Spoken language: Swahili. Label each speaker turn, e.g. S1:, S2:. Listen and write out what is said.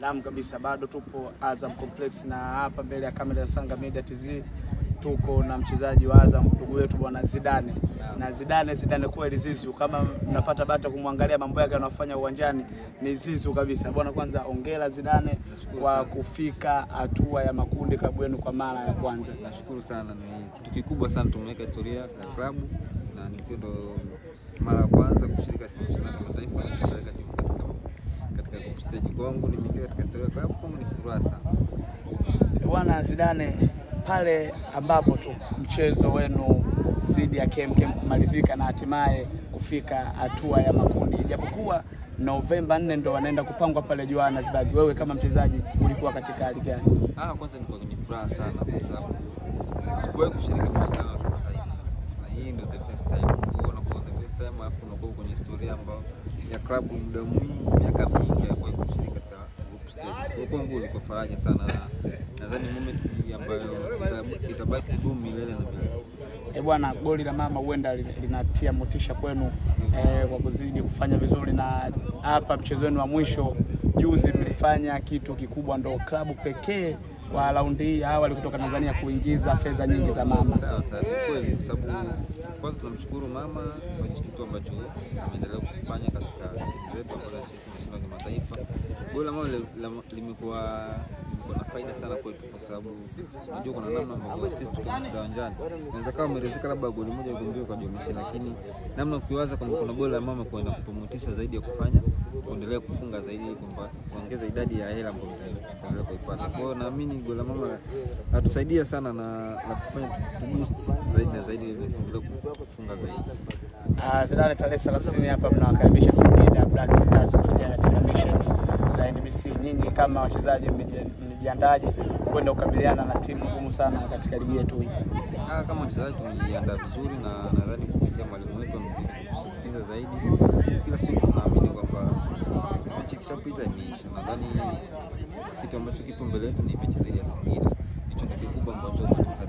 S1: damu kabisa. Bado tupo Azam Complex na hapa mbele ya kamera ya Sanga Media TZ tuko na mchezaji wa Azam ndugu wetu bwana Zidane. Na Zidane kweli Zizu, kama mnapata bahati kumwangalia mambo yake anayofanya uwanjani ni Zizu kabisa. Bwana, kwanza hongera Zidane kwa kufika hatua ya makundi klabu yenu kwa mara ya kwanza.
S2: Nashukuru sana, ni kitu kikubwa sana, tumeweka historia ya klabu na ni ndo mara ya kwanza kushiriki katika mashindano ya kimataifa katika group stage. Kwangu nimeingia katika historia ya klabu, kwangu ni furaha sana.
S1: Bwana Zidane, pale ambapo tu mchezo wenu zidi ya KMKM kumalizika na hatimaye kufika hatua ya makundi, japokuwa Novemba 4 ndo wanaenda kupangwa pale Johannesburg, wewe kama mchezaji ulikuwa katika hali gani?
S2: Kwanza nilikuwa kwenye furaha sana kwa sababu sikuwahi kushiriki mashindano ya kimataifa. Hii ndio the first time. Unakuwa the first time afu unakuwa kwenye historia ambayo ya klabu muda mwingi, miaka mingi ya kushiriki katika group stage. Kwa kwangu ilikuwa faraja sana na nadhani moment ambayo itabaki kudumu milele na milele.
S1: Bwana, goli la mama huenda linatia motisha kwenu kwa kuzidi kufanya vizuri, na hapa mchezo wenu wa mwisho juzi mlifanya kitu kikubwa, ndo klabu pekee wa raundi hii awali kutoka Tanzania kuingiza fedha nyingi za mama.
S2: Sawa, kweli, sababu kwanza tunamshukuru mama kwa kitu ambacho ameendelea kufanya katika timu zetu ambazo zinashiriki kimataifa. Goli la mama limekuwa na faida sana kwetu kwa sababu unajua kuna namna ambayo sisi tukicheza uwanjani unaweza kama umerizika labda goli moja ugombeo kwa jumlisha, lakini namna ukiwaza kwamba kuna goli la mama kwa inakupromotisha zaidi ya kufanya kuendelea kufunga zaidi, kwamba kuongeza idadi ya hela ambayo tunaendelea kuipata. Kwa hiyo naamini goli la mama hatusaidia sana na kufanya tu boost zaidi na zaidi ili tuendelee kufunga zaidi.
S1: Zidane, tarehe 30 hapa mnawakaribisha Singida Black Stars kuja katika mission za NBC. Nyinyi kama wachezaji mmejiandaje kwenda kukabiliana na timu ngumu sana katika ligi yetu hii?
S2: Kama wachezaji tumejiandaa vizuri na nadhani kupitia mwalimu wetu amesisitiza zaidi. Kila siku tunaamini kwamba mechi ikishapita imeisha. Nadhani kitu ambacho kipo mbele yetu ni mechi dhidi ya Singida. Hicho ndio kikubwa ambacho tunataka